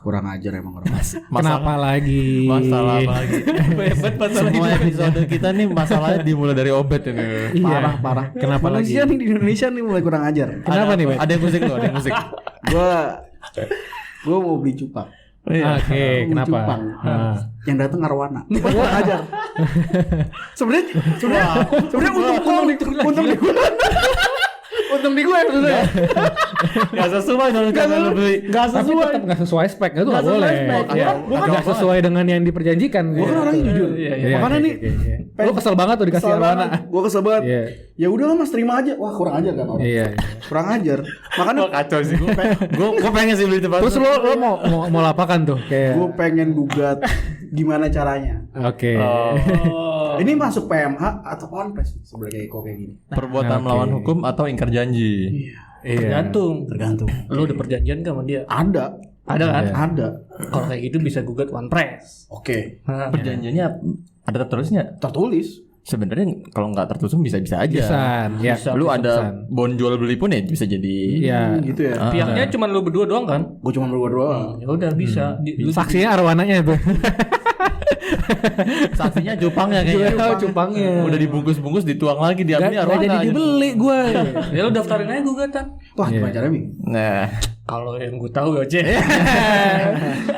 kurang ajar emang orang. Kenapa lagi? Masalah apa lagi? Hebat masalah Semua episode kita nih masalahnya dimulai dari Obet ini. Parah. Kenapa lagi? Manusia nih di Indonesia nih mulai kurang ajar. Kenapa nih, Bet? Ada yang musik loh, ada yang musik. Gua mau beli cupang. Oke, kenapa? Cupang. Yang datang Arwana. Kurang ajar. Sebenarnya untung di gue maksudnya. Gak sesuai dong kalau lu beli. Tapi tetap nggak sesuai spek itu nggak boleh. Nggak sesuai dengan yang diperjanjikan. Gue kan orangnya jujur. Makanya nih, lu kesel banget tuh dikasih Arwana. Gue kesel banget. Iya. Ya udah Mas terima aja. Wah kurang ajar kan orang. Iya. Kurang ajar. Makanya Kacau sih gue pengen sih beli tempat. Terus lu mau lapakan tuh kayak. gue pengen gugat gimana caranya. Oke. Ini masuk PMH atau Onpres sebenarnya kayak gini. Perbuatan melawan hukum atau ingkar janji. Tergantung. Lu Lu udah perjanjian gak sama dia? ada Ada kan? ada. Kalau kayak gitu bisa gugat OnePress. Oke. Nah, Perjanjiannya ada tertulisnya. Tertulis. Sebenarnya kalau nggak tertulis bisa-bisa aja. Ya. Lu ada bon jual beli pun ya bisa jadi. Iya. Gitu ya. pihaknya cuma lu berdua doang kan? Gue cuma berdua doang. Ya udah bisa. Lu Saksinya Arwananya itu. Saksinya cupangnya kayaknya. Cupangnya. Udah dibungkus-bungkus dituang lagi diambilnya Gak jadi dibeli gue. ya lu daftarin aja gugatan. Wah gimana caranya Bing? Nah, Kalau yang gue tahu ya, Cek.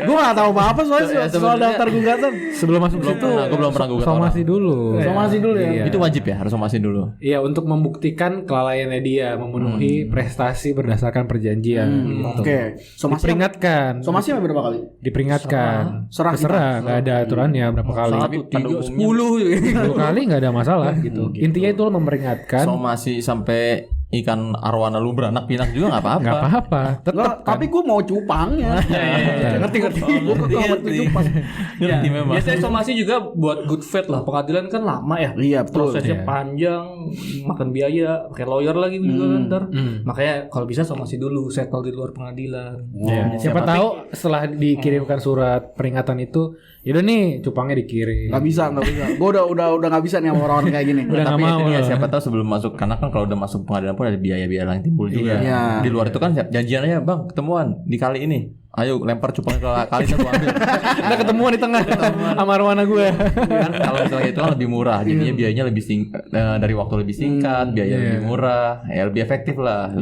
Gue gak tahu apa-apa soal daftar gugatan. Sebelum masuk situ, gue belum pernah gugat somasi dulu. Somasi dulu ya. Iya. itu wajib ya, harus somasi dulu. Iya, untuk membuktikan kelalaiannya dia memenuhi prestasi berdasarkan perjanjian. Gitu. Oke. Somasi Diperingatkan. Somasi apa berapa kali? Diperingatkan. Serah Terserah, nggak ada aturannya berapa kali. 1, 3, 10. 10 kali nggak ada masalah gitu. Intinya itu lo memperingatkan. Somasi sampai ikan arwana lu beranak pinak juga nggak apa-apa. Nggak apa-apa. Tetap Nggak, tapi gue mau cupangnya. Ngerti. Gue ke cupang. Ngerti memang. Biasanya somasi juga buat good faith lah. Pengadilan kan lama ya. Iya betul. Prosesnya panjang, makan biaya, pakai lawyer lagi juga kan ntar. Makanya kalau bisa somasi dulu, settle di luar pengadilan. Ya, siapa tahu setelah dikirimkan surat peringatan itu, yaudah nih cupangnya dikirim. Nggak bisa. Gue udah nggak bisa nih sama orang kayak gini. Udah nggak Tapi mau. ya, siapa tahu sebelum masuk, karena kan kalau udah masuk pengadilan pun ada biaya-biaya yang timbul juga. Iya. Di luar itu kan janjian aja, bang ketemuan di kali ini. Ayo lempar cupang ke kali satu ambil. Kita ketemuan di tengah sama arwana gue. Kan kalau misalnya itu kan lebih murah, jadinya biayanya lebih dari waktu lebih singkat, biaya lebih murah, ya lebih efektif lah.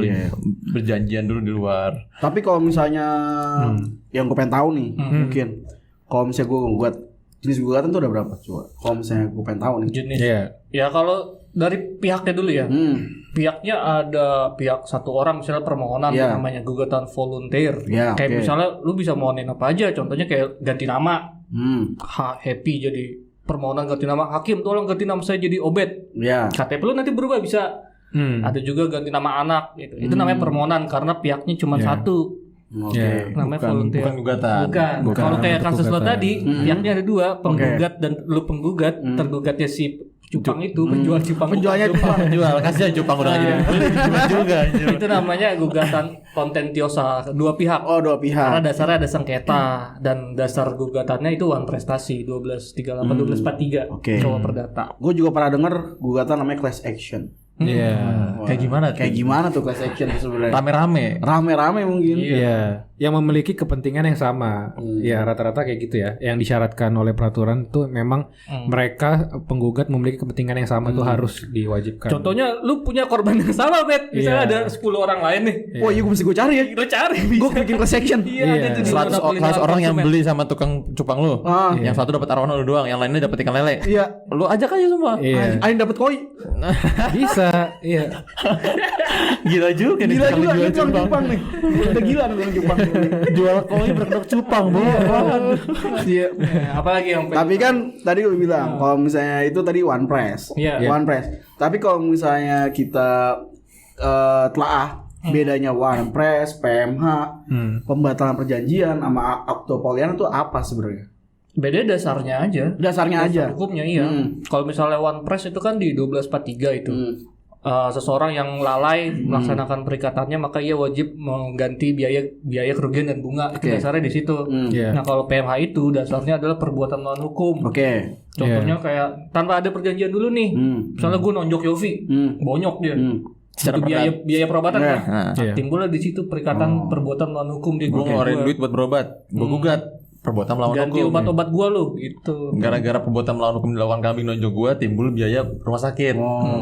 Berjanjian dulu di luar. Tapi kalau misalnya yang gue pengen tahu nih, mungkin kalau misalnya gue gugat, jenis gugatan tuh ada berapa? Coba. Kalau misalnya gue pengen tahu nih. Jenis. Iya. Ya kalau dari pihaknya dulu ya. Pihaknya ada pihak satu orang misalnya permohonan Iya. namanya gugatan volunteer. Iya, Kayak oke. misalnya lu bisa mohonin apa aja. Contohnya kayak ganti nama. Happy jadi permohonan ganti nama. Hakim tolong ganti nama saya jadi Obet. Ya. KTP lu nanti berubah bisa. Ada juga ganti nama anak gitu. Itu namanya permohonan karena pihaknya cuma satu. Oke. Namanya volunteer. Bukan gugatan. Bukan. Kalau kayak kasus lo gugatan. tadi, pihaknya ada dua, penggugat dan lu penggugat. Tergugatnya si cupang itu, penjual cupang. Penjualnya cupang. Jual, kasih aja cupang udah jadi. Jual juga. Itu namanya gugatan kontentiosa dua pihak. Oh, dua Karena pihak. dasarnya ada sengketa dan dasar gugatannya itu uang prestasi 1238 1243 Oke. Coba perdata. Gue juga pernah denger gugatan namanya class action. Iya. Kayak gimana tuh? Kayak gimana tuh class action sebenarnya? Rame-rame. Rame-rame mungkin. Iya, yang memiliki kepentingan yang sama. Ya rata-rata kayak gitu ya. Yang disyaratkan oleh peraturan itu memang mereka penggugat memiliki kepentingan yang sama itu harus diwajibkan. Contohnya lu punya korban yang sama, Bet. Misalnya Iya. ada 10 orang lain nih. Wah, iya gue mesti cari ya. Lu cari. Gue bikin class action. Iya, ada tuh di 100 undang-undang orang yang konsumen. beli sama tukang cupang lu. Yang satu dapat arwana lu doang, yang lainnya dapat ikan lele. Iya. Lu ajak aja semua. Iya. Ada yang dapat koi. Bisa, iya. Gila juga nih Gila tukang juga jual nih tukang cupang nih. Udah gila nih tukang cupang. Jual koi berkedok cupang, Bu. Iya. Apalagi yang Tapi kan tadi lu bilang kalau misalnya itu tadi one press. Iya. One press. Tapi kalau misalnya kita telaah bedanya one press, PMH, pembatalan perjanjian sama akto poliana itu apa sebenarnya? beda dasarnya aja. Dasarnya aja. Dasar hukumnya iya. Kalau misalnya one press itu kan di 1243 itu. Seseorang yang lalai melaksanakan perikatannya maka ia wajib mengganti biaya kerugian dan bunga. Itu dasarnya di situ. Iya. Nah, kalau PMH itu dasarnya adalah perbuatan melawan hukum. Oke. Contohnya kayak tanpa ada perjanjian dulu nih. Misalnya gue nonjok Yofi, bonyok dia. Itu biaya perobatan Iya. kan. Nah, Iya. Timbullah di situ perikatan perbuatan melawan hukum di gue ngeluarin duit buat berobat, gue gugat perbuatan melawan ganti hukum. obat-obat gua lu gitu. Gara-gara perbuatan melawan hukum dilakukan kambing nonjok gue, timbul biaya rumah sakit.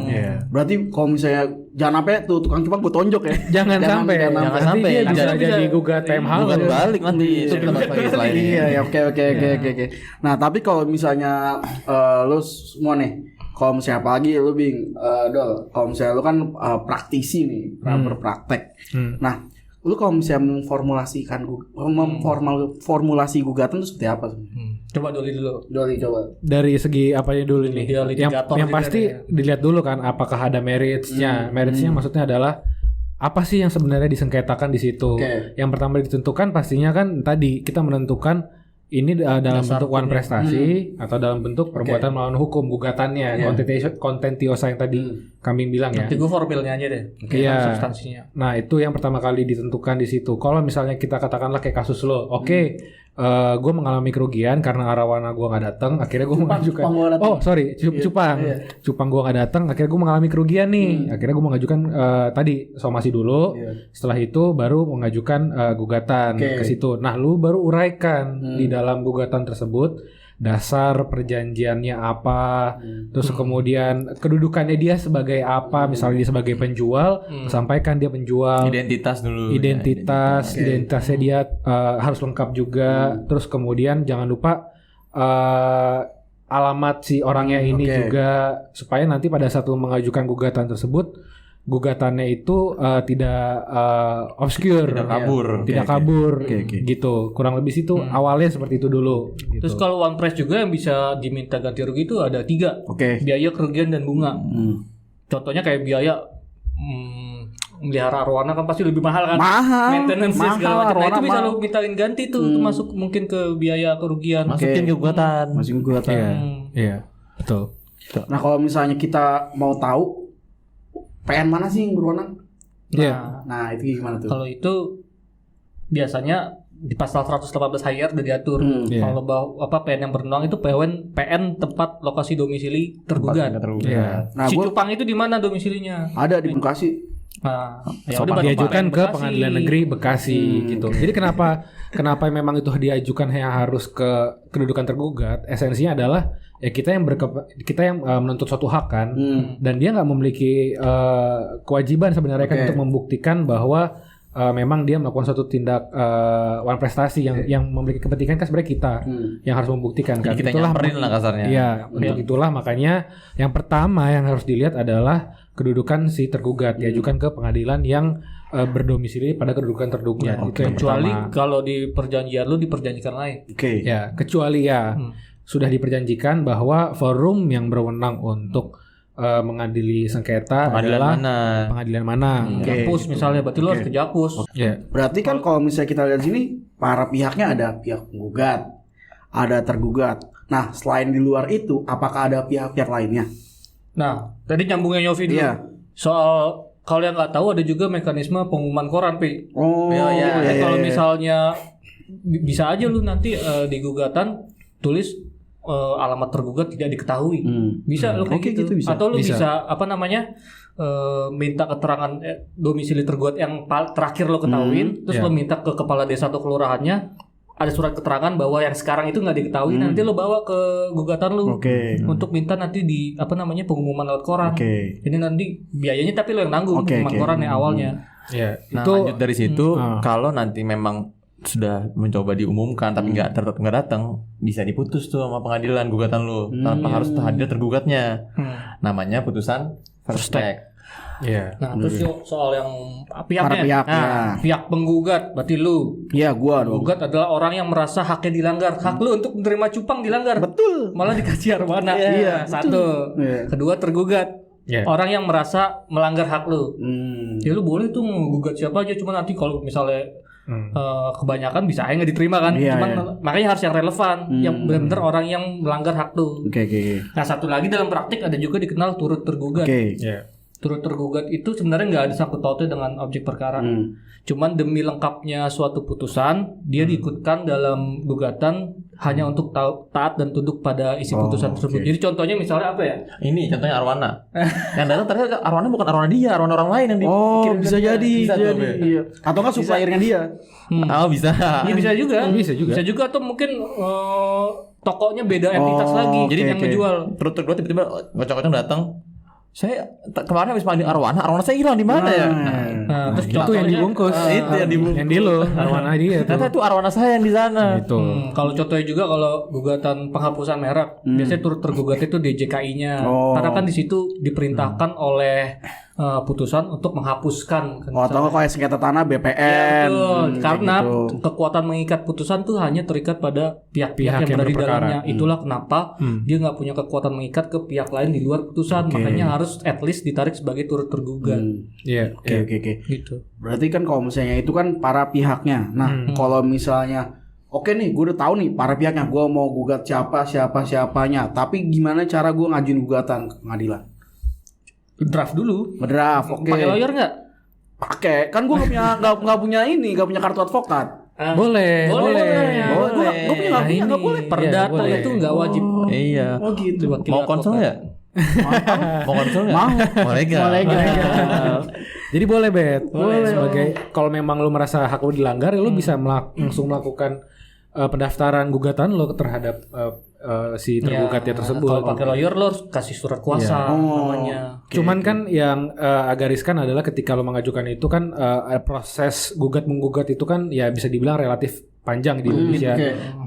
Iya. Berarti kalau misalnya jangan sampai tuh tukang cupang gue tonjok ya. Jangan sampai. jangan Nanti sampai. dia bisa Jangan jadi gugat PMH. Gugat kan? balik nanti. Itu kita bahas lagi selain ini. Iya, ya, oke. Nah, tapi kalau misalnya lu semua nih, kalau misalnya apalagi lu Dol, kalau misalnya lu kan praktisi nih, berpraktek. Nah, lu kalau misalnya formulasi gugatan itu seperti apa sebenarnya? Coba dulu. Doli coba. Dari segi apanya dulu nih? Dia litigator Yang juga pasti dia. dilihat dulu kan apakah ada merits-nya. Merits-nya maksudnya adalah apa sih yang sebenarnya disengketakan di situ. Oke. Yang pertama ditentukan pastinya kan tadi kita menentukan ini dalam Dasar bentuk one hukumnya. prestasi atau dalam bentuk perbuatan melawan hukum gugatannya, kontentiosa yang tadi kami bilang ya. Nanti gua formilnya aja deh. Iya. Substansinya. Nah itu yang pertama kali ditentukan di situ. Kalau misalnya kita katakanlah kayak kasus lo, gue mengalami kerugian karena arawana gue nggak datang, akhirnya gue mengajukan. Cupang gua nggak datang. Oh sorry, cupang gue nggak datang, akhirnya gue mengalami kerugian nih. Akhirnya gue mengajukan tadi somasi dulu. Setelah itu baru mengajukan gugatan ke situ. Nah lu baru uraikan di dalam gugatan tersebut dasar perjanjiannya apa, terus kemudian kedudukannya dia sebagai apa, misalnya dia sebagai penjual, sampaikan dia penjual, Identitas dulu. identitasnya dia harus lengkap juga, terus kemudian jangan lupa alamat si orangnya ini juga, supaya nanti pada saat lu mengajukan gugatan tersebut, gugatannya itu tidak obscure, Tidak kabur. gitu. Kurang lebih situ awalnya seperti itu dulu. Gitu. Terus kalau one price juga yang bisa diminta ganti rugi itu ada 3. Oke. Biaya kerugian dan bunga. Contohnya kayak biaya melihara arwana kan pasti lebih mahal kan. Maintenance segala macam. Nah itu bisa lo mintain ganti tuh, itu masuk mungkin ke biaya kerugian. Masukin ke gugatan. Masih gugatan. Iya, betul. Nah, kalau misalnya kita mau tahu PN mana sih yang berwenang? Iya. Nah, itu gimana tuh? Kalau itu biasanya di pasal 118 HR udah diatur. Kalau PN yang berwenang itu PN tempat lokasi domisili tergugat. Iya. Nah, Si cupang itu di mana domisilinya? ada di Bekasi. Nah, Diajukan ke Pengadilan Negeri Bekasi gitu. Jadi kenapa memang itu diajukan yang harus ke kedudukan tergugat? Esensinya adalah ya kita yang menuntut suatu hak kan, dan dia nggak memiliki kewajiban sebenarnya kan untuk membuktikan bahwa memang dia melakukan suatu tindak one prestasi yang memiliki kepentingan kan sebenarnya kita yang harus membuktikan kan. Jadi kita nyamperin lah kasarnya. Iya, untuk itulah makanya yang pertama yang harus dilihat adalah kedudukan si tergugat, diajukan ke pengadilan yang berdomisili pada kedudukan tergugat. Itu yang kecuali pertama. kalau di perjanjian lu diperjanjikan lain. Oke. Ya, kecuali ya sudah diperjanjikan bahwa forum yang berwenang untuk mengadili sengketa adalah pengadilan mana. Jakpus misalnya, berarti lu harus ke Jakpus. Ya. Berarti kan kalau misalnya kita lihat sini, para pihaknya ada pihak penggugat, ada tergugat. Nah, selain di luar itu, apakah ada pihak-pihak lainnya? Nah, tadi nyambungnya Yofi dulu. Iya. Soal kalau yang nggak tahu ada juga mekanisme pengumuman koran, Pi. Oh, Kalau misalnya bisa aja lu nanti di gugatan tulis alamat tergugat tidak diketahui. Bisa lu kayak gitu. bisa. Atau lu bisa minta keterangan domisili tergugat yang terakhir lo ketahuin, terus lo minta ke kepala desa atau kelurahannya ada surat keterangan bahwa yang sekarang itu nggak diketahui, nanti lo bawa ke gugatan lu untuk minta nanti di pengumuman lewat koran. Ini nanti biayanya tapi lo yang nanggung pengumuman koran yang awalnya. Ya, Nah, itu lanjut dari situ, kalau nanti memang sudah mencoba diumumkan tapi nggak datang, bisa diputus tuh sama pengadilan gugatan lu tanpa harus hadir tergugatnya. Namanya putusan first take. ya. Nah, terus soal yang pihaknya. pihaknya. Pihak penggugat, berarti lu. Iya, gua dong. Penggugat adalah orang yang merasa haknya dilanggar. Hak lu untuk menerima cupang dilanggar. Betul. Malah dikasih arwana. Iya, Satu. Iya. Kedua, tergugat. Iya. Orang yang merasa melanggar hak lu. Ya lu boleh tuh menggugat siapa aja, cuma nanti kalau misalnya kebanyakan bisa aja nggak diterima kan. Iya, Cuman makanya harus yang relevan, yang benar-benar orang yang melanggar hak lu. Oke. Nah, satu lagi dalam praktik ada juga dikenal turut tergugat. Ya. Turut tergugat itu sebenarnya nggak ada sangkut pautnya dengan objek perkara. Cuman demi lengkapnya suatu putusan, dia diikutkan dalam gugatan hanya untuk taat dan tunduk pada isi putusan tersebut. Jadi contohnya misalnya apa ya? Ini contohnya Arwana. Yang datang ternyata Arwana bukan Arwana dia, Arwana orang lain yang dikirimkan bisa dia. jadi. Bisa tuh, Be. Iya. Atau kan suppliernya dia. Oh bisa. Iya bisa juga. Bisa juga. Atau mungkin tokonya beda entitas lagi. Jadi yang ngejual. Terus tiba-tiba kocok-kocok datang. Saya kemarin habis panggil Arwana saya hilang di mana ya? Nah, terus Itu yang dibungkus. Itu yang dibungkus. Yang di lo, Arwana dia tuh. Ternyata itu Arwana saya yang di sana. Itu. Kalau contohnya juga kalau gugatan penghapusan merek, biasanya turut tergugat itu DJKI-nya. Karena kan di situ diperintahkan oleh putusan untuk menghapuskan. Atau kayak sengketa tanah BPN. Betul. Karena gitu. kekuatan mengikat putusan tuh hanya terikat pada pihak-pihak yang berada di berperkara. dalamnya. Itulah kenapa dia nggak punya kekuatan mengikat ke pihak lain di luar putusan. Makanya harus at least ditarik sebagai turut tergugat. Iya. Oke. Gitu. Berarti kan kalau misalnya itu kan para pihaknya. Nah, kalau misalnya oke nih, gue udah tahu nih para pihaknya, gue mau gugat siapanya. Tapi gimana cara gue ngajuin gugatan ke pengadilan? Draft dulu. Ngedraft, oke. Pakai lawyer nggak? Pakai. Kan gue nggak punya kartu advokat. Boleh. Gue punya nggak boleh. Perdata boleh. itu nggak wajib. Iya. Oh gitu. Diwakili Mau konsul advokat. ya? Mau konsul nggak? Mau legal. Jadi boleh Bet. Sebagai kalau memang lu merasa hak lu dilanggar, ya lu bisa langsung melakukan pendaftaran gugatan lo terhadap si tergugatnya tersebut. Kalau pakai lawyer lo harus kasih surat kuasa namanya. Cuman kan yang agak riskan adalah ketika lo mengajukan itu kan proses menggugat itu kan ya bisa dibilang relatif panjang di Indonesia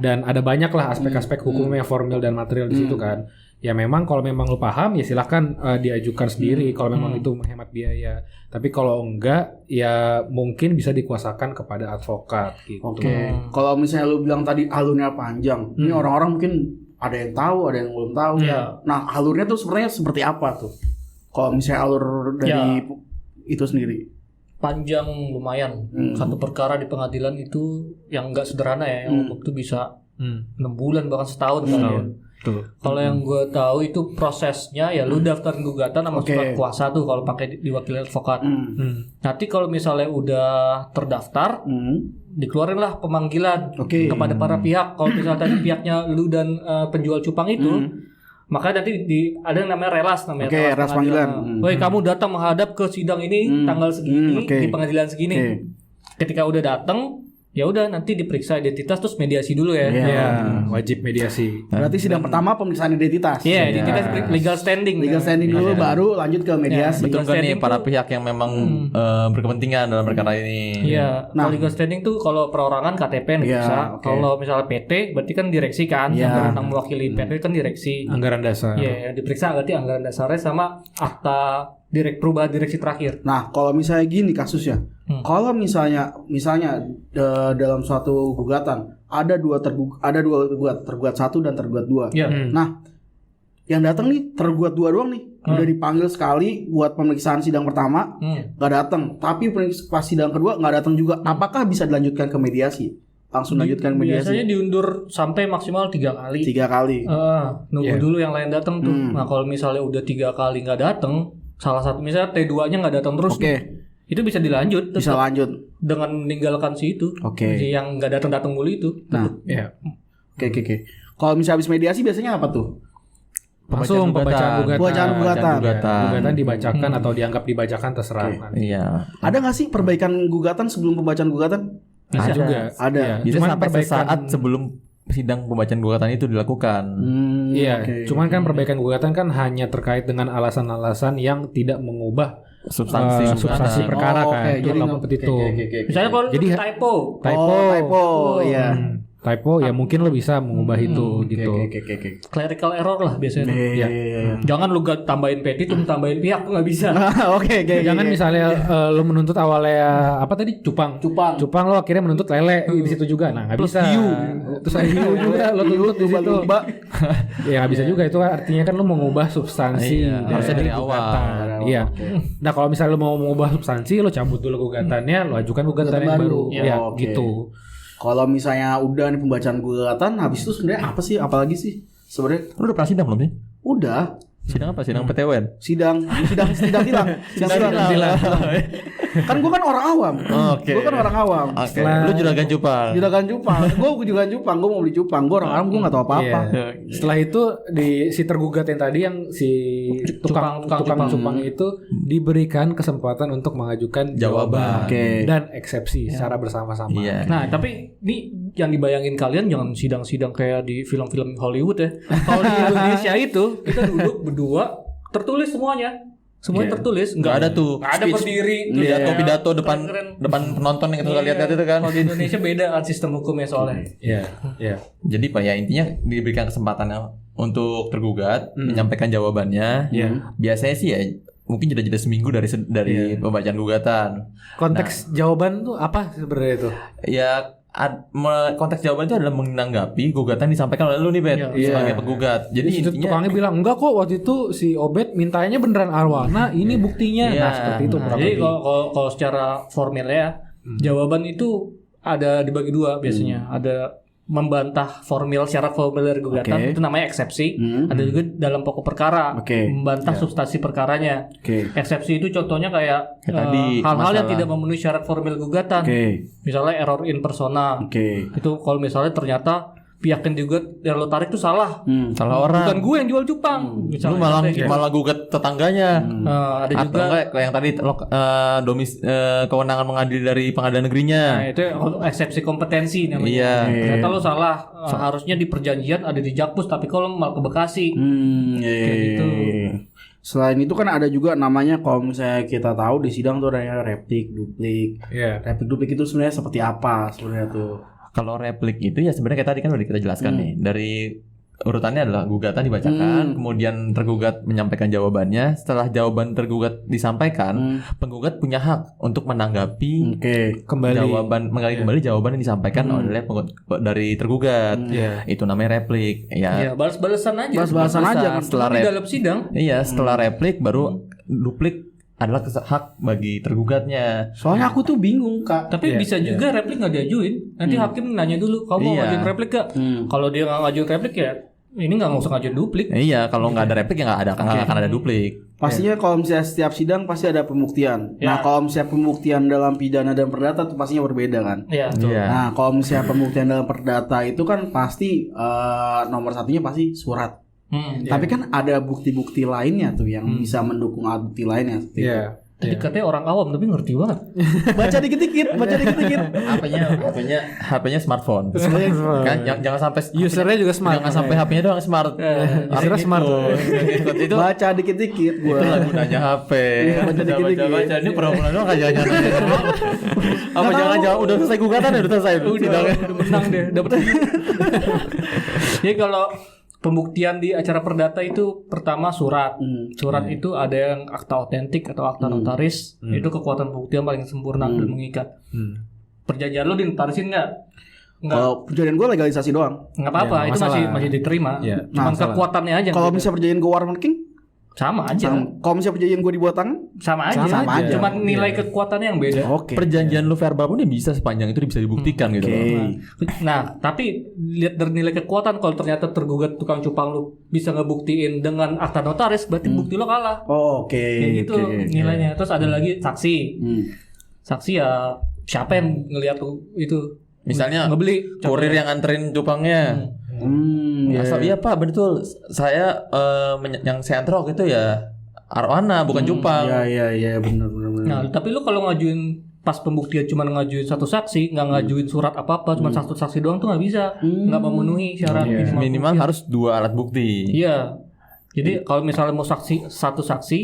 dan ada banyak lah aspek-aspek hukum yang formil dan material di situ kan. Ya memang kalau memang lo paham ya silahkan diajukan sendiri kalau memang itu menghemat biaya. Tapi kalau enggak ya mungkin bisa dikuasakan kepada advokat gitu. Oke. Kalau misalnya lu bilang tadi alurnya panjang, ini orang-orang mungkin ada yang tahu, ada yang belum tahu. Nah, alurnya tuh sebenarnya seperti apa tuh? Kalau misalnya alur dari itu sendiri. Panjang lumayan. Satu perkara di pengadilan itu yang enggak sederhana ya, yang waktu bisa 6 bulan bahkan setahun kan ya. Kalau yang gue tahu itu prosesnya ya lu daftarin gugatan sama surat kuasa tuh kalau pakai diwakili advokat. Nanti kalau misalnya udah terdaftar, dikeluarin lah pemanggilan kepada para pihak. Kalau misalnya tadi pihaknya lu dan penjual cupang itu, maka nanti ada yang namanya relas relas panggilan. Woi, kamu datang menghadap ke sidang ini tanggal segini di pengadilan segini. Ketika udah datang, ya udah nanti diperiksa identitas terus mediasi dulu ya. Ya, wajib mediasi. Berarti sidang pertama pemeriksaan identitas. Iya, identitas legal standing dulu baru lanjut ke mediasi. Betul kan nih para pihak yang memang berkepentingan dalam perkara ini. Iya, kalau legal standing tuh kalau perorangan KTP bisa. Kalau misalnya PT berarti kan direksi kan, yang berwenang mewakili PT kan direksi. Anggaran dasar. Iya, diperiksa berarti anggaran dasarnya sama akta perubahan direksi terakhir. Nah, kalau misalnya gini kasusnya, kalau misalnya dalam suatu gugatan ada dua tergugat satu dan tergugat dua. Nah, yang datang nih tergugat dua doang nih, udah dipanggil sekali buat pemeriksaan sidang pertama, nggak datang. Tapi pas sidang kedua nggak datang juga. Apakah bisa dilanjutkan ke mediasi? Langsung lanjutkan mediasi. Biasanya diundur sampai maksimal 3 kali. 3 kali. Nunggu dulu yang lain datang tuh. Nah, kalau misalnya udah 3 kali nggak datang, salah satu misalnya T2-nya nggak datang terus, itu bisa dilanjut. Bisa lanjut dengan meninggalkan si itu, yang nggak datang mulu itu. Nah, oke. Kalau misalnya habis mediasi biasanya apa tuh? Langsung pembacaan gugatan. Gugatan dibacakan atau dianggap dibacakan terserah. Iya. Ada nggak sih perbaikan gugatan sebelum pembacaan gugatan? Bisa juga. Ada. Bisa Cuman sampai saat sebelum sidang pembacaan gugatan itu dilakukan. Iya, cuman kan perbaikan gugatan kan hanya terkait dengan alasan-alasan yang tidak mengubah substansi perkara kan. Jadi seperti itu. Misalnya kalau typo. Iya. Typo ya mungkin lo bisa mengubah itu gitu. Clerical error lah biasanya. Iya. Jangan lu tambahin petitum, tambahin pihak tuh nggak bisa. Jangan misalnya lo menuntut awalnya apa tadi cupang lo akhirnya menuntut lele di situ juga. Nah nggak bisa. Terus hiu juga lo tuntut di situ. Ya nggak bisa juga, itu artinya kan lo mengubah substansi dari awal. Iya. Nah kalau misalnya lo mau mengubah substansi, lo cabut dulu gugatannya, lo ajukan gugatan yang baru. Ya gitu. Kalau misalnya udah nih pembacaan gugatan, habis itu sebenarnya apa sih? Apalagi sih sebenarnya? Lu udah pernah sidang belum sih? Udah. Sidang apa? Sidang PTWN. Sidang tilang. Kan gue kan orang awam. Oke. Gue kan orang awam. Oke. Lu juragan cupang. Juragan cupang. Gue juragan cupang. Gue mau beli cupang. Gue orang awam. Gue nggak tahu apa-apa. Iya. Setelah itu si tergugat yang tadi yang si tukang cupang itu diberikan kesempatan untuk mengajukan jawaban dan eksepsi secara bersama-sama. Iya. Nah, tapi ini yang dibayangin kalian jangan sidang-sidang kayak di film-film Hollywood ya. Kalau di Indonesia itu kita duduk berdua, tertulis semuanya. Semuanya tertulis, Nggak ada tuh nggak ada speech, berdiri pidato depan penonton yang kita lihat-lihat itu kan. Kalau di Indonesia beda kan sistem hukumnya soalnya. Iya. Jadi Pak ya intinya diberikan kesempatan untuk tergugat menyampaikan jawabannya. Biasanya sih ya mungkin jeda-jeda seminggu dari pembacaan gugatan. Konteks jawaban tuh apa sebenarnya itu? Ya konteks jawaban itu adalah menanggapi gugatan disampaikan oleh lu nih Bet sebagai penggugat. Jadi intinya tukangnya bilang enggak kok waktu itu si Obet mintanya beneran arwana, ini buktinya. Nah, seperti itu. Jadi kalau secara formalnya jawaban itu ada dibagi dua biasanya. Ada membantah secara formal dari gugatan itu namanya eksepsi. Ada juga dalam pokok perkara membantah substansi perkaranya. Eksepsi itu contohnya kayak hal-hal yang tidak memenuhi syarat formal gugatan. Misalnya error in persona. Itu kalau misalnya ternyata pihak yang digugat yang lo tarik itu salah. Salah orang. Bukan gue yang jual cupang. Lu malah gugat tetangganya. Ada juga kayak yang tadi kewenangan mengadili dari pengadilan negerinya. Nah, itu eksepsi kompetensi namanya. Iya. Ternyata lo salah. Harusnya di perjanjian ada di Jakpus, tapi kalau malah ke Bekasi. Kayak gitu. Selain itu kan ada juga namanya kalau misalnya kita tahu di sidang tuh ada replik, duplik. Replik, duplik itu sebenarnya seperti apa sebenarnya tuh? Kalau replik itu ya sebenarnya kayak tadi kan udah kita jelaskan nih. Dari urutannya adalah gugatan dibacakan, kemudian tergugat menyampaikan jawabannya. Setelah jawaban tergugat disampaikan, penggugat punya hak untuk menanggapi kembali jawaban yang disampaikan oleh dari tergugat. Itu namanya replik. Ya, balas-balasan aja. Balas-balasan aja kan setelah di dalam sidang. Iya, setelah replik baru duplik adalah hak bagi tergugatnya. Soalnya aku tuh bingung Kak. Tapi bisa juga replik nggak diajuin. Nanti hakim nanya dulu, kamu mau ngajuin replik gak? Kalau dia nggak ngajuin replik ya ini nggak usah ngajuin duplik. Iya, kalau nggak ada replik ya nggak akan ada duplik. Pastinya kalau misalnya setiap sidang pasti ada pembuktian. Nah kalau misalnya pembuktian dalam pidana dan perdata itu pastinya berbeda kan. Nah kalau misalnya pembuktian dalam perdata itu kan pasti nomor satunya pasti surat. Tapi kan ada bukti-bukti lainnya tuh yang bisa mendukung alat bukti lainnya. Jadi katanya orang awam tapi ngerti banget. Baca dikit-dikit. HP-nya smartphone. Kan jangan sampai usernya juga smart. Jangan sampai HP-nya doang smart. Usernya smart. Itu baca dikit-dikit gua. Itulah gunanya HP. Baca dikit-dikit. Baca ini perempuan doang aja apa jangan udah selesai gugatan ya udah selesai. Udah menang deh, dapat. Jadi kalau pembuktian di acara perdata itu pertama surat. Surat itu ada yang akta otentik atau akta notaris. Itu kekuatan pembuktian paling sempurna dan mengikat. Perjanjian lo dinotarisin nggak? Kalau perjanjian gue legalisasi doang. Nggak apa-apa, itu masih diterima. Cuman kekuatannya aja. Kalau misalnya perjanjian gue warna king sama aja. Kalau misalnya perjanjian gue dibuat tangan sama aja. Cuman nilai kekuatannya yang beda. Perjanjian lu verbal pun bisa sepanjang itu bisa dibuktikan gitu. Nah, tapi lihat dari nilai kekuatan, kalau ternyata tergugat tukang cupang lu bisa ngebuktiin dengan akta notaris, berarti bukti lo kalah. Kayak gitu nilainya. Terus ada lagi saksi. Saksi ya siapa yang ngelihat itu? Misalnya ngebeli kurir yang anterin cupangnya. Iya Pak, betul. Saya yang saya antar waktu itu ya arwana bukan cupang. Iya benar. Nah, tapi lu kalau ngajuin pas pembuktian cuma ngajuin satu saksi, nggak ngajuin surat apa-apa, cuma satu saksi doang tuh nggak bisa, nggak memenuhi syarat minimal harus 2 alat bukti. Iya. Jadi kalau misalnya mau satu saksi,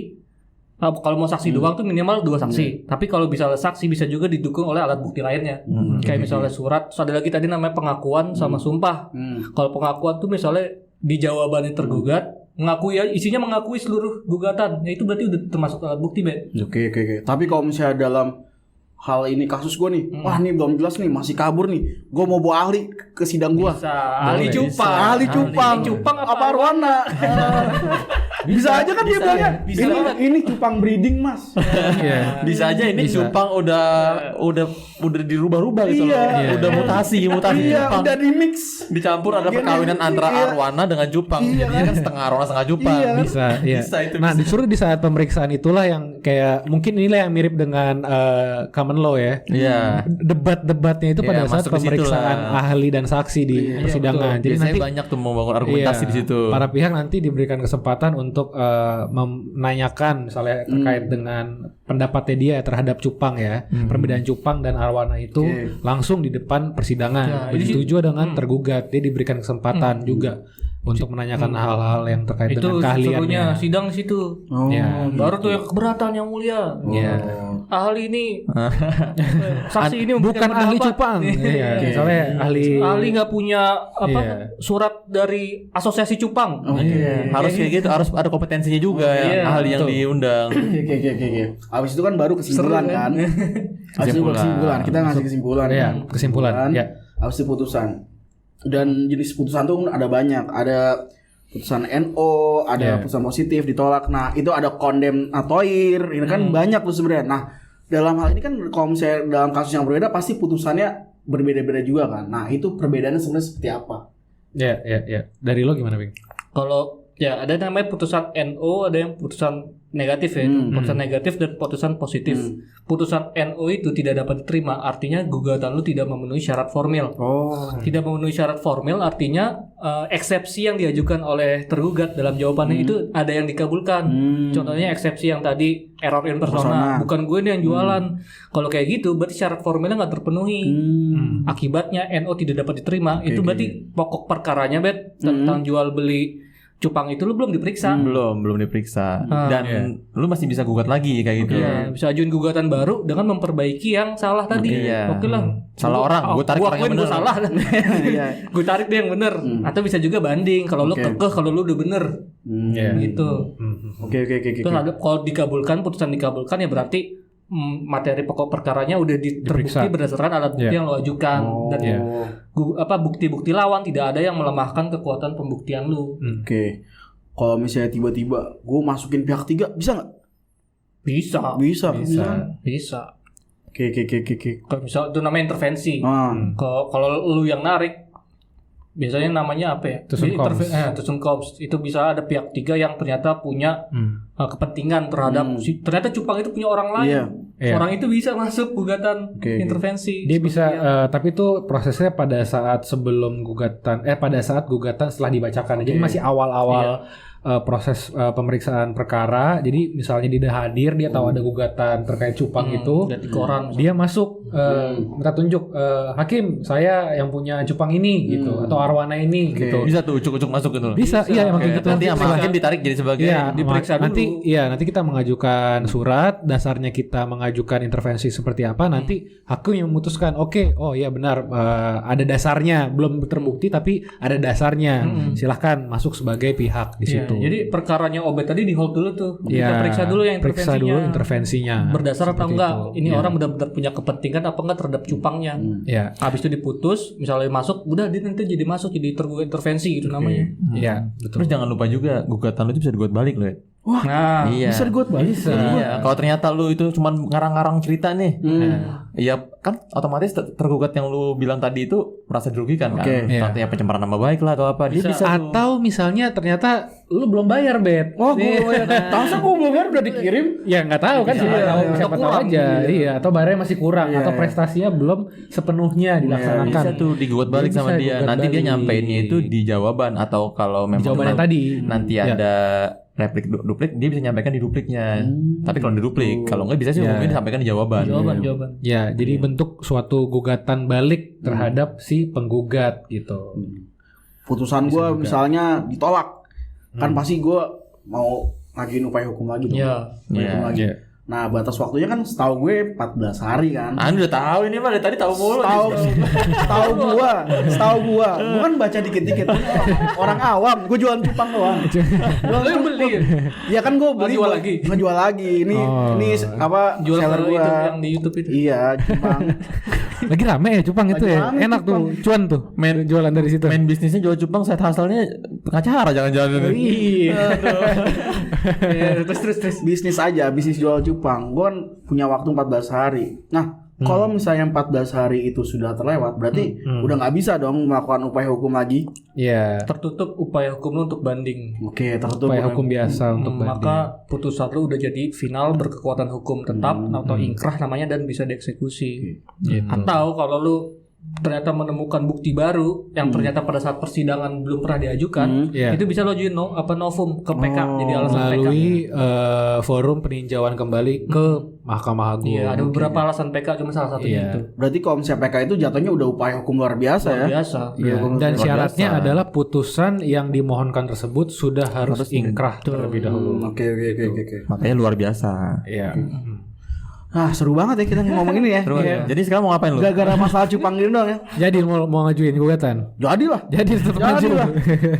kalau mau saksi doang tuh minimal 2 saksi. Tapi kalau misalnya saksi bisa juga didukung oleh alat bukti lainnya. Kayak misalnya surat, terus ada lagi tadi namanya pengakuan sama sumpah. Kalau pengakuan tuh misalnya di jawabannya tergugat mengakui, isinya mengakui seluruh gugatan. Ya itu berarti udah termasuk alat bukti, Be. Oke. Tapi kalau misalnya dalam hal ini kasus gue nih, wah nih belum jelas nih, masih kabur nih, gue mau bawa ahli ke sidang gue. Ahli cupang apa arwana? Bisa aja kan dia bilangnya ini cupang breeding mas. Bisa aja ini cupang udah udah dirubah-rubah gitu loh. Udah mutasi Iya, cupang. udah di mix. Dicampur ada perkawinan antara arwana dengan cupang. Jadinya kan setengah arwana setengah cupang. Bisa, iya. Bisa itu, Nah, bisa. disuruh di saat pemeriksaan itulah yang kayak mungkin inilah yang mirip dengan common law ya. Iya. Debat-debatnya itu pada saat masuk ke situ pemeriksaan lah. ahli dan saksi di persidangan. Jadi Biasanya nanti banyak tuh membangun argumentasi di situ. para pihak nanti diberikan kesempatan untuk menanyakan misalnya terkait dengan pendapatnya dia terhadap cupang ya, perbedaan cupang dan arwana itu langsung di depan persidangan. Begitu juga dengan tergugat, dia diberikan kesempatan juga untuk menanyakan hal-hal yang terkait Itu dengan serunya keahliannya. sidang di situ. Ya. Baru tuh yang keberatan yang mulia. Ya. Ahli ini saksi ini Bukan memberikan ahli pendapat. cupang, iya. Soalnya ahli Ahli nggak punya Iya. surat dari asosiasi cupang. Harus kayak gitu, harus ada kompetensinya juga ya, ahli yang diundang. Oke. Abis itu kan baru kesimpulan kan. Abis itu kesimpulan. Kita ngasih kesimpulan. Iya, kesimpulan, ya. Abis itu putusan. Dan jenis putusan tuh ada banyak. Ada putusan NO, ada putusan positif ditolak. Nah, itu ada kondemnatoir. Ini kan banyak tuh sebenarnya. Nah, dalam hal ini kan kalau misalnya dalam kasus yang berbeda pasti putusannya berbeda-beda juga kan. Nah, itu perbedaannya sebenarnya seperti apa? Ya. Dari lo gimana, Bing? Kalau ya ada namanya putusan NO, ada yang putusan negatif ya, putusan negatif dan putusan positif. Putusan NO itu tidak dapat diterima, artinya gugatan lu tidak memenuhi syarat formil. Tidak memenuhi syarat formil artinya eksepsi yang diajukan oleh tergugat dalam jawabannya itu ada yang dikabulkan. Contohnya eksepsi yang tadi error in persona, bukan gue nih yang jualan. Kalau kayak gitu berarti syarat formilnya nggak terpenuhi. Akibatnya NO tidak dapat diterima. Itu berarti pokok perkaranya tentang jual beli cupang itu lu belum diperiksa. Belum diperiksa. Dan lu masih bisa gugat lagi kayak gitu. Iya, bisa ajuin gugatan baru dengan memperbaiki yang salah tadi. Oke lah. Salah orang, gue tarik orang yang bener. Gue salah. Gue tarik dia yang bener. Atau bisa juga banding kalau lu kekeh kalau lu udah bener. Gitu. Oke. Terus ada kalau dikabulkan, putusan dikabulkan ya berarti materi pokok perkaranya udah terbukti berdasarkan alat bukti yang lo ajukan dan bukti-bukti lawan tidak ada yang melemahkan kekuatan pembuktian lu. Oke. Kalau misalnya tiba-tiba gue masukin pihak 3 bisa nggak? Bisa. Oke. Kalau misal itu namanya intervensi. Kalau lu yang narik biasanya namanya apa ya? Tusun kops. Itu bisa ada pihak 3 yang ternyata punya kepentingan terhadap ternyata cupang itu punya orang lain. Orang itu bisa masuk gugatan intervensi. Dia bisa tapi itu prosesnya pada saat sebelum gugatan pada saat gugatan setelah dibacakan. Jadi masih awal-awal proses pemeriksaan perkara. Jadi misalnya dia hadir, dia tahu ada gugatan terkait cupang itu, di koran dia masuk minta tunjuk hakim saya yang punya cupang ini gitu atau arwana ini gitu. Bisa tuh ucuk-ucuk masuk gitu. Bisa, iya emang kayak gitu. Nanti sama hakim ditarik jadi sebagai diperiksa dulu. Nanti kita mengajukan surat, dasarnya kita mengajukan intervensi seperti apa, nanti hakim yang memutuskan. Oh iya benar, ada dasarnya, belum terbukti tapi ada dasarnya. Silahkan masuk sebagai pihak di situ. Jadi perkaranya Obet tadi di hold dulu tuh. Kita periksa dulu yang intervensinya. Periksa dulu intervensinya. Berdasar atau enggak? Ini orang benar-benar punya kepentingan apa enggak terhadap cupangnya. Habis itu diputus, misalnya masuk, udah dia nanti jadi masuk jadi tergugat intervensi gitu namanya. Iya, betul. Terus jangan lupa juga gugatan lu itu bisa digugat balik loh. Wah, bisa digugat balik. Iya. Kalau ternyata lu itu cuma ngarang-ngarang cerita nih, ya kan otomatis tergugat yang lu bilang tadi itu merasa dirugikan kan. Contohnya pencemaran nama baik lah atau apa. Dia bisa atau misalnya ternyata lu belum bayar, Bet. Gue bayar. Masa gue belum bayar udah dikirim? Ya nggak tahu kan, siapa tahu aja. Iya, atau bayarnya masih kurang atau prestasinya belum sepenuhnya dilaksanakan. Bisa tuh digugat balik sama dia. Nanti dia nyampeinnya itu di jawaban atau kalau memang jawaban yang tadi nanti ada replik duplik, dia bisa nyampaikan di dupliknya. Tapi kalau di duplik, kalau nggak bisa sih mungkin disampaikan di jawaban. Jawaban. Ya, jadi bentuk suatu gugatan balik terhadap si penggugat gitu. Putusan gue misalnya ditolak, kan pasti gue mau ngajuin upaya hukum lagi dong. Nah, batas waktunya kan setahu gue 14 hari kan. Anda udah tahu ini mah dari tadi tahu mulu. Setahu gua. Gua kan baca dikit-dikit. Orang awam, gua jualan cupang doang. Lo yang beli. Ya kan gua beli ngejual lagi. Ini apa jual seller gua itu yang di YouTube itu. Iya, cupang. Lagi rame ya cupang itu ya. Enak tuh, cuan tuh. Main jualan dari situ. Main bisnisnya jual cupang, side hustle-nya pengacara jangan-jangan. Iya. Terus. Bisnis jual cupang. Gua kan punya waktu 14 hari. Nah, Kalau misalnya 14 hari itu sudah terlewat, berarti udah nggak bisa dong melakukan upaya hukum lagi. Iya. Tertutup upaya hukum lu untuk banding. Oke, tertutup Upaya hukum biasa untuk banding. Maka putusan lu udah jadi final berkekuatan hukum tetap atau ingkrah namanya dan bisa dieksekusi. Gitu. Atau kalau lu ternyata menemukan bukti baru yang ternyata pada saat persidangan belum pernah diajukan, Iya. itu bisa lo ajuin novum ke PK jadi alasan PK. Melalui forum peninjauan kembali ke Mahkamah Agung. Iya, ada beberapa alasan PK cuma salah satunya Iya. itu. Berarti kalau misalnya PK itu jatuhnya udah upaya hukum luar biasa ya. Biasa. Iya. Dan Luar syaratnya biasa. adalah putusan yang dimohonkan tersebut sudah harus ingkrah terlebih dahulu. Oke. Makanya luar biasa. Iya. Ah, seru banget ya kita ngomong ini ya. Terus, Iya. jadi sekarang mau ngapain lu? Gara-gara masalah cupang gini dong ya. Jadi mau ngajuin gugatan. Jadilah. Jadi tetap maju.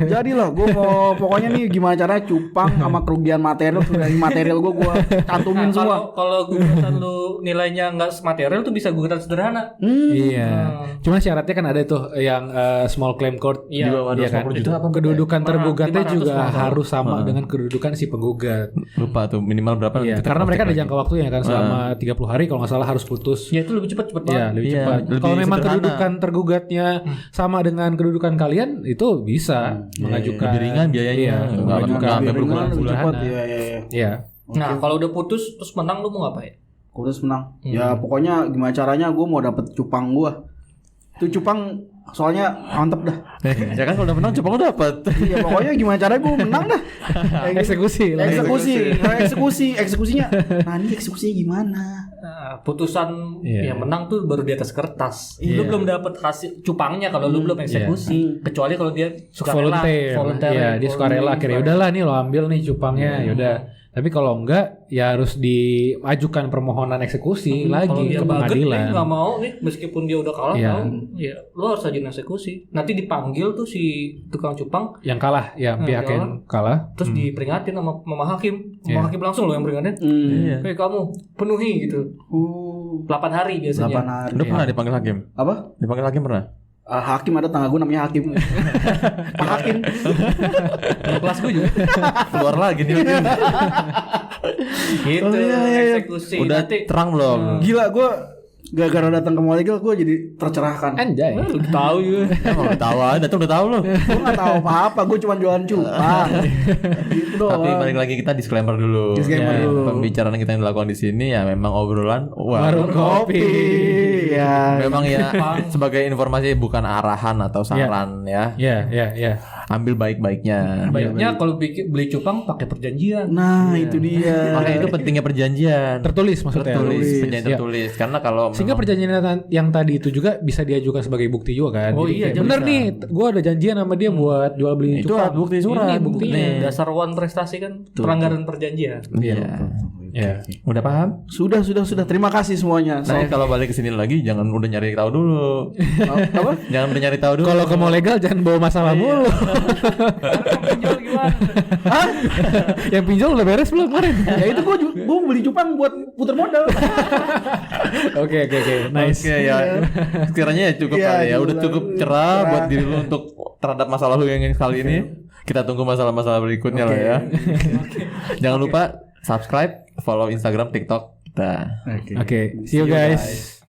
Jadilah. Gue mau pokoknya nih gimana caranya cupang sama kerugian material gue cantumin semua. Kalau gugatan lu nilainya nggak material tuh bisa gugatan sederhana. Iya. Cuma syaratnya kan ada tuh yang small claim court. Iya. Di bawah Iya kan? 250 juta apa? Kedudukan tergugatnya 500 juga mahal. harus sama dengan kedudukan si penggugat. Lupa tuh minimal berapa? Iya, nanti kita karena mereka ada cek jangka lagi. waktunya kan selama 30 hari kalau nggak salah harus putus. Ya itu lebih cepat Iya, banget. lebih Iya, cepat. lebih Kalau memang sederhana. kedudukan tergugatnya sama dengan kedudukan kalian, itu bisa mengajukan. Lebih ringan biayanya. Iya, Nggak mengajukan sampai Lebih ringan, berbulan-bulan. lebih cepat. Iya. Iya. Nah, kalau udah putus terus menang lu mau ngapain? Kurus menang. Ya pokoknya gimana caranya gue mau dapet cupang gue. Itu cupang soalnya mantep dah. Ya kan kalau udah menang cuma udah dapat. Iya pokoknya gimana caranya gue menang dah. Eksekusi. Eksekusinya. Nah ini eksekusinya gimana? Nah, putusan Iya. yang menang tuh baru di atas kertas. Iya. Lu belum dapat hasil cupangnya kalau lu belum eksekusi. Kecuali kalau dia sukarela, Volunteer. Iya, dia suka rela akhirnya udahlah nih lo ambil nih cupangnya, yaudah. Tapi kalau enggak ya harus diajukan permohonan eksekusi Kalau lagi dia ke baget nih pengadilan. nggak mau nih meskipun dia udah kalah Iya. ya lu harus ajuin eksekusi. Nanti dipanggil tuh si tukang cupang Yang kalah ya pihak yang kalah. terus diperingatin sama hakim. Iya. Hakim langsung loh yang peringatin. Iya. Kayak kamu penuhi gitu. 8 hari biasanya. 8 hari. Lu pernah dipanggil hakim? Apa? Dipanggil hakim pernah? Hakim ada tangga gue namanya Hakim. Pak Hakim. Kelas gue juga. Keluar lagi nih hakim. Gitu. Oh, iya. Eksekusi. Udah Nanti terang belum? Gila gue gara-gara datang ke mall legal gue jadi tercerahkan. Anjay. lu tahu ya. Emang udah tahu aja, udah tahu lu. Gue gak tahu apa-apa, gue cuma jualan cupang. Gitu doang. Tapi balik lagi kita disclaimer dulu. Disclaimer Ya, dulu. Pembicaraan kita yang dilakukan di sini ya memang obrolan Warung kopi. Ya. Memang ya sebagai informasi bukan arahan atau saran ya. Ya. Ambil baik-baiknya. Baiknya kalau beli cupang pakai perjanjian. Nah itu dia. Makanya itu pentingnya perjanjian. Tertulis maksudnya. Tertulis, perjanjian Ya. tertulis. Karena kalau Sehingga memang- perjanjian yang tadi itu juga bisa diajukan sebagai bukti juga kan. Oh Jadi iya, kayak, bener bisa. nih, gue ada janjian sama dia buat jual beli itu cupang. alat bukti surat. Ini buktinya. Nih. Dasar one prestasi kan pelanggaran perjanjian. Iya. Ya. Udah paham? Sudah. Terima kasih semuanya. Nah, kalau balik ke sini lagi jangan udah nyari tahu dulu. Apa? Jangan udah nyari tahu dulu. Kalau ke mau legal jangan bawa masalah mulu. Pinjol gimana? Yang pinjol udah beres belum kemarin? Ya itu gue beli cupang buat puter modal. Oke. Nice. Oke ya. Sekiranya ya cukup Iya, kali ya. Udah cukup. cukup cerah buat diri lu untuk terhadap masalah lu yang kali ini. Kita tunggu masalah-masalah berikutnya lah ya. Jangan lupa subscribe, follow Instagram, TikTok kita. Oke. See you guys.